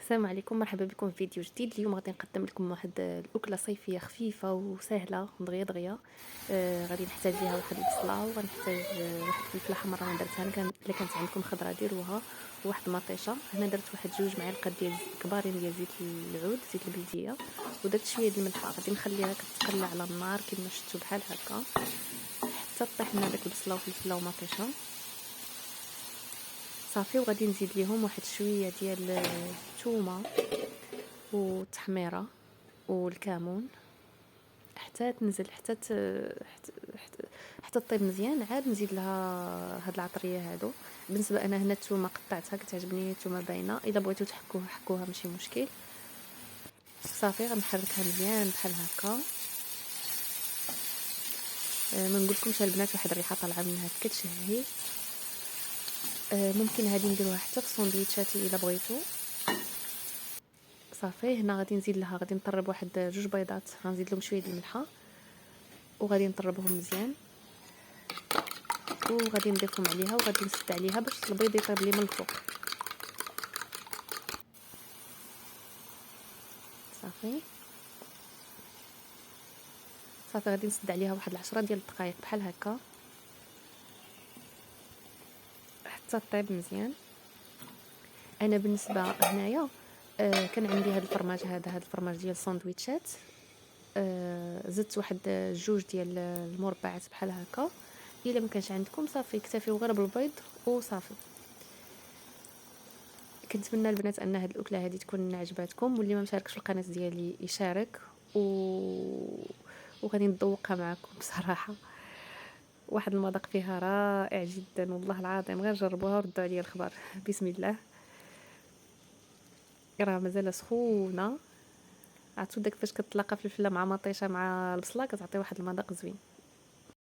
السلام عليكم، مرحبا بكم في فيديو جديد. اليوم غادي نقدم لكم واحد الاكله صيفيه خفيفه وسهله دغيا دغيا. غادي نحتاج ليها واحد البصله، وغنحتاج واحد الفلفله حمراء انا درتها. الا كانت عندكم خضره ديروها، وواحد المطيشه. هنا درت واحد 2 معالق ديال كبارين ديال زيت العود، زيت البلديه، ودرت شويه ديال الملح. غادي نخليها كتقلى على النار كما شفتوا بحال هكا حتى طيح لنا داك البصله والفلفله ومطيشه صافي. وغادي نزيد ليهم واحد شويه ديال الثومه والتحميره والكمون حتى تنزل حتى طيب مزيان. عاد نزيد لها هاد العطريه هادو. بالنسبه انا هنا الثومه قطعتها، كتعجبني الثومه باينه. الا بغيتو تحكوها حكوها ماشي مشكل. صافي غنحركها مزيان بحال هكا. ما نقولكمش البنات واحد الريحه طالعه منها كتشهي. ممكن هذه نديروها حتى في الساندويتشات الا بغيتو. صافي هنا غادي نزيد لها، غادي نطرب واحد 2 بيضات، غنزيد لهم شويه د الملحه وغادي نطربهم مزيان، وغادي نضيفهم عليها وغادي نسد عليها باش البيض يطيب لي من الفوق. صافي غادي نسد عليها واحد 10 ديال الدقائق بحال هكا حتى طيب مزيان. انا بالنسبه هنايا كان عندي هذا الفرماج، هذا الفرماج ديال الساندويتشات. زدت واحد 2 ديال المربعات بحال هكا. الا ما كانش عندكم صافي اكتفيو غير بالبيض وصافي. كنتمنى البنات ان هذه الاكله هذه تكون عجباتكم، واللي ما مشاركش في القناه ديالي يشارك وغادي نذوقها معكم. بصراحه واحد المذاق فيها رائع جدا والله العظيم، غير جربوها وردوا عليا الخبر. بسم الله. راه مازال سخونه. عرفتوا داك فاش كتلاقى فلفله مع مطيشه مع البصله كتعطي واحد المذاق زوين.